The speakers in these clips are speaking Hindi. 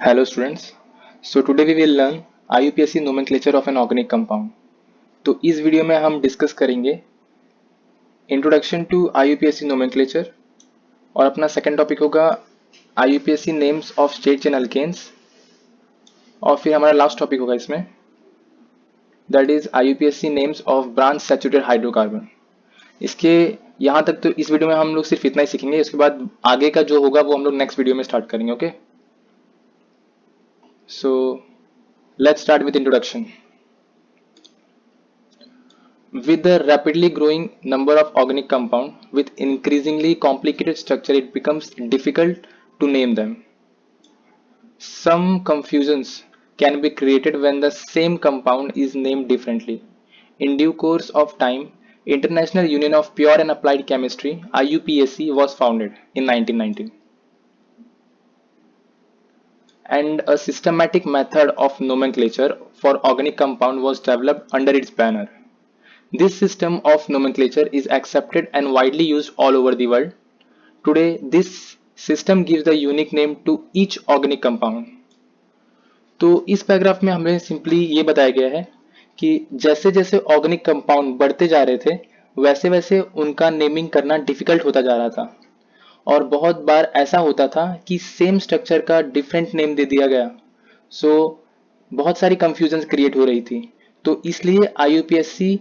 Hello students. So today we will learn IUPAC nomenclature of an organic compound. तो इस वीडियो में हम डिस्कस करेंगे इंट्रोडक्शन टू IUPAC nomenclature और अपना सेकंड टॉपिक होगा IUPAC names of straight chain alkanes और फिर हमारा लास्ट टॉपिक होगा इसमें that is IUPAC names of branch saturated hydrocarbon. इसके यहाँ तक तो इस वीडियो में हम लोग सिर्फ इतना ही सीखेंगे, उसके बाद आगे का जो होगा वो हम लोग नेक्स्ट वीडियो में स्टार्ट करेंगे। Okay, so let's start with introduction. With the rapidly growing number of organic compounds with increasingly complicated structure, it becomes difficult to name them. Some confusions can be created when the same compound is named differently. In due course of time, International Union of Pure and Applied Chemistry (IUPAC) was founded in 1919. And a systematic method of nomenclature for organic compound was developed under its banner. This system of nomenclature is accepted and widely used all over the world. Today, this system gives the unique name to each organic compound. तो इस पैराग्राफ में हमें सिंपली ये बताया गया है कि जैसे जैसे ऑर्गेनिक कंपाउंड बढ़ते जा रहे थे वैसे वैसे उनका नेमिंग करना डिफिकल्ट होता जा रहा था और बहुत बार ऐसा होता था कि सेम स्ट्रक्चर का डिफरेंट नेम दे दिया गया। सो बहुत सारी कंफ्यूजन क्रिएट हो रही थी, तो इसलिए आईयूपीएससी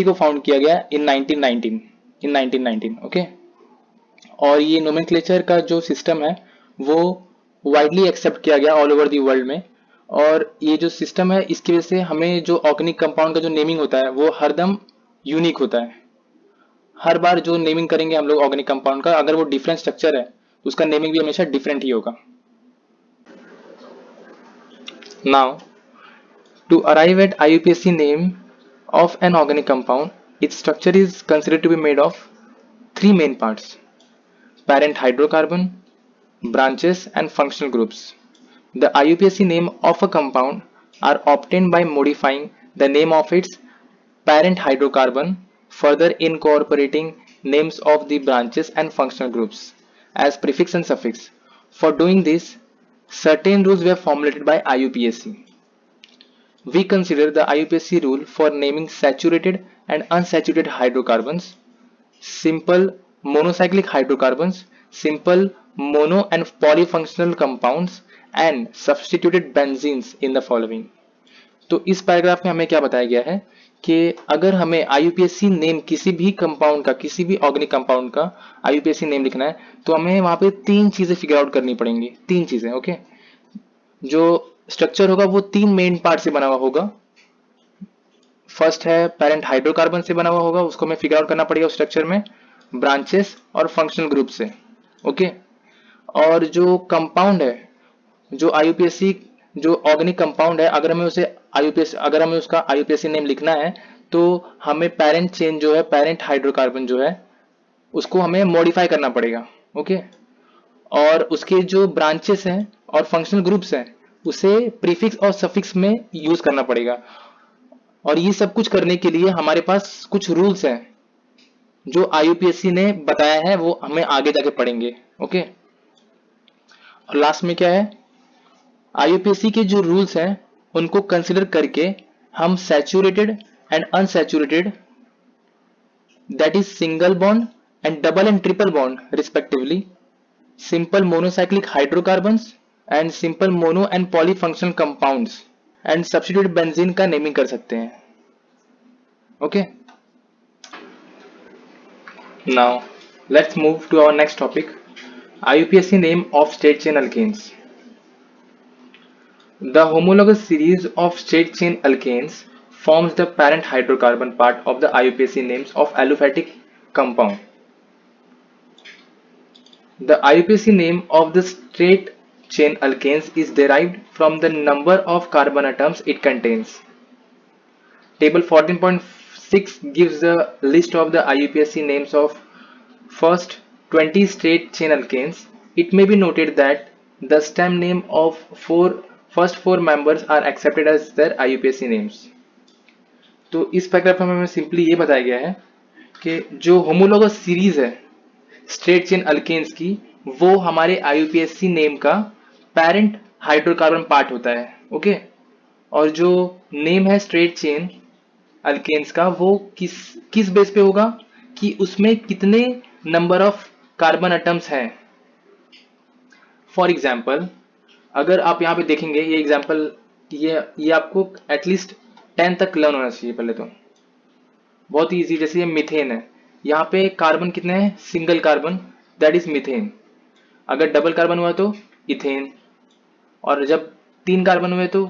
को फाउंड किया गया इन 1919 ओके। और ये नोमेनक्लेचर का जो सिस्टम है वो वाइडली एक्सेप्ट किया गया ऑल ओवर दी वर्ल्ड में। और ये जो सिस्टम है इसकी वजह से हमें जो ऑर्गेनिक कंपाउंड का जो नेमिंग होता है वो हरदम यूनिक होता है। हर बार जो नेमिंग करेंगे हम लोग ऑर्गेनिक कंपाउंड का, अगर वो डिफरेंट स्ट्रक्चर है तो उसका नेमिंग भी हमेशा डिफरेंट ही होगा। Now to arrive at IUPAC name of an organic compound, its structure is considered to be made of three main parts: parent hydrocarbon, branches, and functional groups. The IUPAC name of a compound are obtained by modifying the name of its parent hydrocarbon, further incorporating names of the branches and functional groups as prefix and suffix. For doing this, certain rules were formulated by IUPAC. We consider the IUPAC rule for naming saturated and unsaturated hydrocarbons, simple monocyclic hydrocarbons, simple mono and polyfunctional compounds, and substituted benzenes in the following. तो इस पैराग्राफ में हमें क्या बताया गया है कि अगर हमें IUPAC नेम किसी भी कंपाउंड का, किसी भी ऑर्गेनिक कंपाउंड का IUPAC नेम लिखना है तो हमें वहां पे तीन चीजें फिगर आउट करनी पड़ेंगी। तीन चीजें, ओके। जो स्ट्रक्चर होगा वो तीन मेन पार्ट से बना हुआ होगा। फर्स्ट है पेरेंट हाइड्रोकार्बन से बना हुआ होगा, उसको हमें फिगर आउट करना पड़ेगा उस स्ट्रक्चर में, ब्रांचेस और फंक्शनल ग्रुप से, ओके। और जो कंपाउंड है, जो आईयूपीएसी जो ऑर्गेनिक कंपाउंड है, अगर हमें उसका आईयूपीएसी नेम लिखना है तो हमें पेरेंट चेन जो है, पेरेंट हाइड्रोकार्बन जो है उसको हमें मॉडिफाई करना पड़ेगा, ओके। और उसके जो ब्रांचेस हैं और फंक्शनल ग्रुप्स हैं उसे प्रीफिक्स और सफिक्स में यूज करना पड़ेगा। और ये सब कुछ करने के लिए हमारे पास कुछ रूल्स हैं जो आईयूपीएससी ने बताया है, वो हमें आगे जाके पढ़ेंगे, ओके। और लास्ट में क्या है, आईयूपीएससी के जो रूल्स हैं उनको कंसिडर करके हम saturated and unsaturated, that is single bond and double and triple bond respectively, simple monocyclic hydrocarbons and simple mono and polyfunctional compounds and substituted benzene का नेमिंग कर सकते हैं, okay. Now let's move to our next topic, IUPAC name of straight chain alkanes. The homologous series of straight chain alkanes forms the parent hydrocarbon part of the IUPAC names of aliphatic compound. The IUPAC name of the straight chain alkanes is derived from the number of carbon atoms it contains. Table 14.6 gives the list of the IUPAC names of first 20 straight chain alkanes. It may be noted that the stem name of first four members are accepted as their IUPAC names. तो इस पैराग्राफ में हमें सिंपली ये बताया गया है कि जो होमोलोगस सीरीज है स्ट्रेट चेन अल्केन्स की, वो हमारे IUPAC नेम का पेरेंट हाइड्रोकार्बन पार्ट होता है। ओके, और जो नेम है स्ट्रेट चेन अल्केन्स का, वो किस किस बेस पे होगा कि उसमें कितने नंबर ऑफ कार्बन एटम्स हैं। फॉर एग्जाम्पल, अगर आप यहाँ पे देखेंगे ये एग्जाम्पल, ये आपको एटलीस्ट 10 तक लर्न होना चाहिए पहले तो, बहुत ही इजी। जैसे ये मीथेन है, यहाँ पे कार्बन कितने हैं, single carbon, that is methane. अगर डबल कार्बन हुआ तो इथेन, और जब 3 कार्बन हुए तो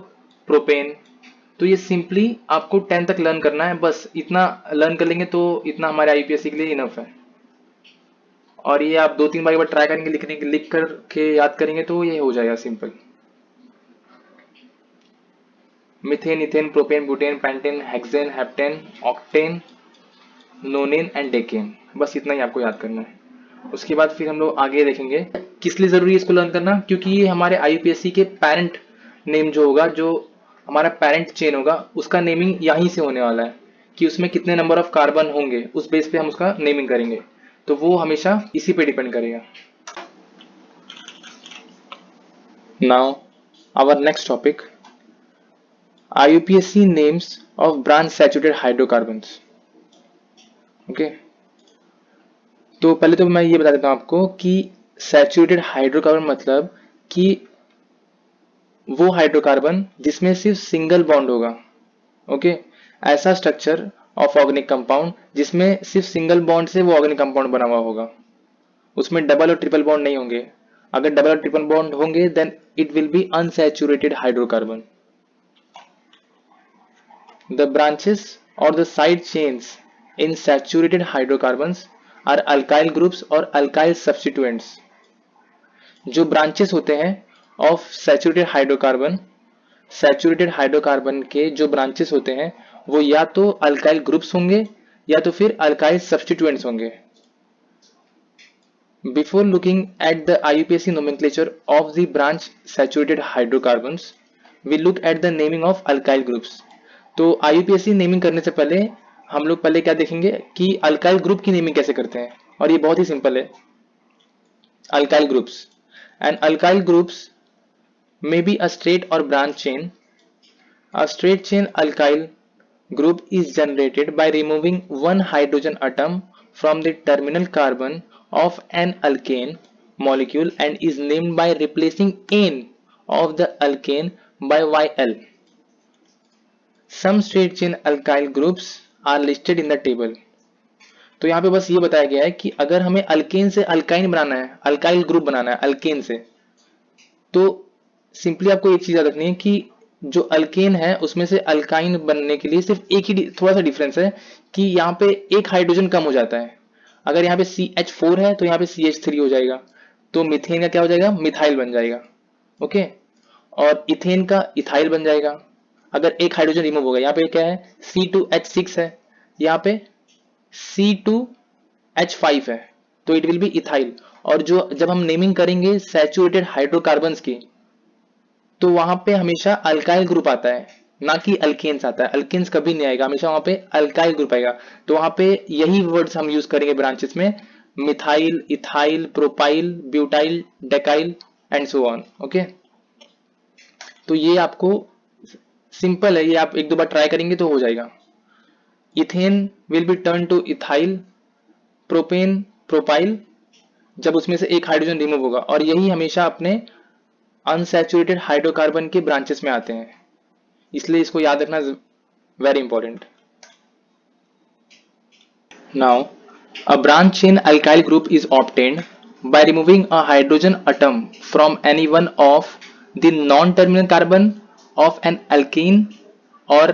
प्रोपेन। तो ये सिंपली आपको 10 तक लर्न करना है, बस इतना लर्न कर लेंगे तो इतना हमारे IUPAC के लिए इनफ है। और ये आप 2-3 बार एक बार ट्राई करेंगे, लिख कर के याद करेंगे तो ये हो जाएगा simple. Methane, ethane, propane, butane, pentane, hexane, heptane, octane, नोनेन and decane, बस इतना ही आपको याद करना है। उसके बाद फिर हम लोग आगे देखेंगे किस लिए जरूरी है इसको लर्न करना, क्योंकि ये हमारे IUPAC के पेरेंट नेम जो होगा, जो हमारा पेरेंट चेन होगा, उसका नेमिंग यहीं से होने वाला है कि उसमें कितने नंबर ऑफ कार्बन होंगे, उस बेस पे हम उसका नेमिंग करेंगे। तो वो हमेशा इसी पे डिपेंड करेगा। Now our next topic, IUPAC names of branch saturated hydrocarbons. Okay, तो पहले तो मैं ये बता देता हूँ आपको कि सैचुरेटेड हाइड्रोकार्बन मतलब कि वो हाइड्रोकार्बन जिसमें सिर्फ सिंगल बॉन्ड होगा। ओके, ऐसा स्ट्रक्चर ऑफ ऑर्गेनिक कंपाउंड जिसमें सिर्फ सिंगल बॉन्ड से वो ऑर्गेनिक कंपाउंड बना हुआ होगा, उसमें डबल और ट्रिपल बॉन्ड नहीं होंगे। अगर डबल और ट्रिपल बॉन्ड होंगे then it will be unsaturated hydrocarbon. The branches और the side chains in saturated hydrocarbons are alkyl groups और अल्काइल सब्स्टिट्यूएंट्स। जो ब्रांचेस होते हैं ऑफ सैचुरेटेड हाइड्रोकार्बन के जो ब्रांचेस होते हैं वो या तो अल्काइल ग्रुप्स होंगे या तो फिर अल्काइल सब्स्टिट्यूएंट्स होंगे। Before looking at the IUPAC nomenclature of the branch saturated hydrocarbons, we look at the naming of alkyl groups। तो IUPAC नेमिंग करने से पहले हम लोग पहले क्या देखेंगे कि अल्काइल ग्रुप की नेमिंग कैसे करते हैं, और ये बहुत ही सिंपल है। Alkyl groups and alkyl groups may be a straight or branch chain. A straight chain alkyl group is generated by removing one hydrogen atom from the terminal carbon of an alkane molecule and is named by replacing "ane" of the alkane by "yl". Some straight chain alkyl groups are listed in the table। तो यहाँ पे बस ये बताया गया है कि अगर हमें अल्केन से अल्काइन बनाना है, अल्काइल ग्रुप बनाना है अल्केन से, तो सिंपली आपको एक चीज याद रखनी है कि जो अल्केन है उसमें से अल्काइन बनने के लिए सिर्फ एक ही थोड़ा सा डिफरेंस है कि यहाँ पे एक हाइड्रोजन कम हो जाता है। अगर यहाँ पे CH4 है तो यहाँ पे CH3 हो जाएगा, तो मीथेन का क्या हो जाएगा, मिथाइल बन जाएगा। ओके, और इथेन का इथाइल बन जाएगा। अगर एक हाइड्रोजन रिमूव होगा, यहाँ पे क्या है, C2H6 है, यहाँ पे C2H5 है, तो इट विल बी इथाइल। और जो जब हम नेमिंग करेंगे सैचुरेटेड हाइड्रोकार्बन्स की, तो वहां पे हमेशा अल्काइल ग्रुप आता है, ना कि अल्केन्स आता है। अल्केन्स कभी नहीं आएगा, हमेशा वहां पे अल्काइल ग्रुप आएगा। तो वहां पे यही वर्ड्स हम यूज करेंगे ब्रांचेस में, methyl, ethyl, propyl, butyl, डेकाइल and so on. Okay, तो ये आपको सिंपल है, ये आप एक दो बार ट्राई करेंगे तो हो जाएगा। Ethane will be turn two ethyl, propane propyl, जब उसमें से एक हाइड्रोजन रिमूव होगा, और यही हमेशा अपने अनसैचुरेटेड हाइड्रोकार्बन के ब्रांचेस में आते हैं, इसलिए इसको याद रखना very important. Now a branch chain alkyl group is obtained by removing a hydrogen atom from any one of the non-terminal carbon of an alkene or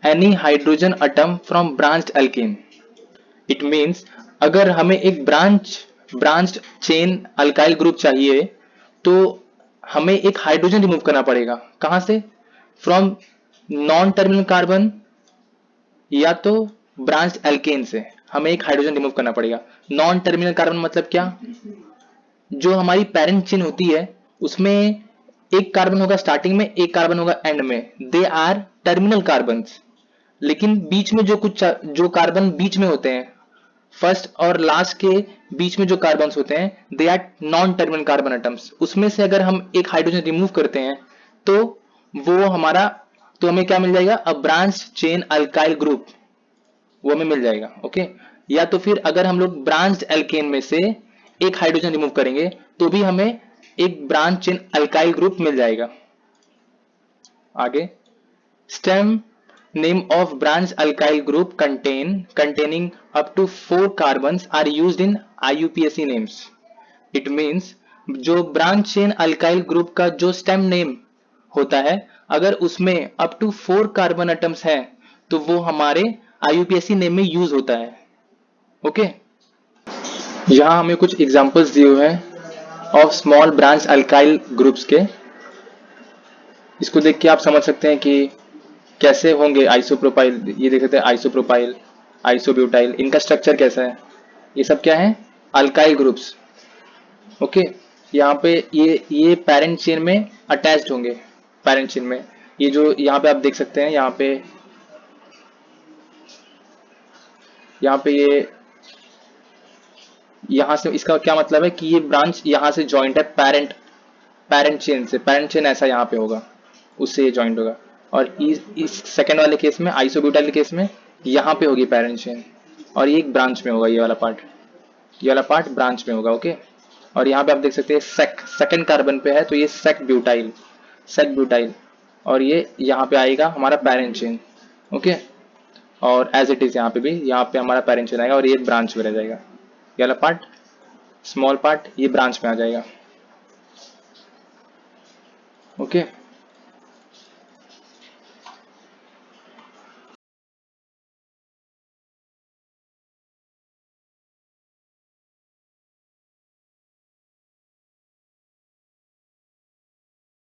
any hydrogen atom from branched alkene। It means अगर हमें एक ब्रांच्ड चेन अल्काइल ग्रुप चाहिए तो हमें एक हाइड्रोजन रिमूव करना पड़ेगा। कहां से, फ्रॉम नॉन टर्मिनल कार्बन या तो ब्रांच्ड एल्केन से हमें एक हाइड्रोजन रिमूव करना पड़ेगा। नॉन टर्मिनल कार्बन मतलब क्या, जो हमारी पेरेंट चेन होती है उसमें एक कार्बन होगा स्टार्टिंग में, एक कार्बन होगा एंड में, दे आर टर्मिनल कार्बन। लेकिन बीच में जो कार्बन बीच में होते हैं, फर्स्ट और लास्ट के बीच में जो कार्बन्स होते हैं they are non terminal carbon atoms, उसमें से अगर हम एक हाइड्रोजन रिमूव करते हैं तो वो हमारा, तो हमें क्या मिल जाएगा, a branch chain alkyl group, वो हमें मिल जाएगा। ओके, या तो फिर अगर हम लोग ब्रांच्ड एल्केन में से एक हाइड्रोजन रिमूव करेंगे तो भी हमें एक ब्रांच चेन अल्काइल ग्रुप मिल जाएगा। आगे, stem name of branch alkyl group containing up to 4 carbons are used in IUPAC names. It means जो ब्रांच चेन अल्काइल ग्रुप का जो स्टेम नेम होता है, अगर उसमें अप टू 4 कार्बन एटम्स है तो वो हमारे IUPAC नेम में यूज होता है। ओके, यहाँ हमें कुछ एग्जांपल्स दिए हुए हैं of small branch alkyl groups के। इसको देख के आप समझ सकते हैं कि कैसे होंगे आइसोप्रोपाइल। ये देख सकते हैं आइसोप्रोपाइल, आइसोब्यूटाइल, इनका स्ट्रक्चर कैसा है। ये सब क्या है, अल्काइल ग्रुप्स। ओके, यहाँ पे ये पेरेंट चेन में अटैच्ड होंगे, पेरेंट चेन में। ये जो यहाँ पे आप देख सकते हैं, यहाँ पे ये यहाँ से, इसका क्या मतलब है कि ये ब्रांच यहाँ से जॉइंट है पेरेंट चेन से। पेरेंट चेन ऐसा यहाँ पे होगा, उससे ये जॉइंट होगा। और इस सेकंड वाले केस में, आइसोब्यूटाइल केस में, यहाँ पे होगी पेरेंट चेन और ये एक ब्रांच में होगा। ये वाला पार्ट ब्रांच में होगा। ओके, और यहाँ पे आप देख सकते हैं सेकंड कार्बन पे है तो ये सेक ब्यूटाइल, और ये यहाँ पे आएगा हमारा पेरेंट चेन। ओके, और एज इट इज यहाँ पे हमारा पेरेंट चेन आएगा और ये ब्रांच में रह जाएगा। ये वाला पार्ट, स्मॉल पार्ट, ये ब्रांच में आ जाएगा। ओके।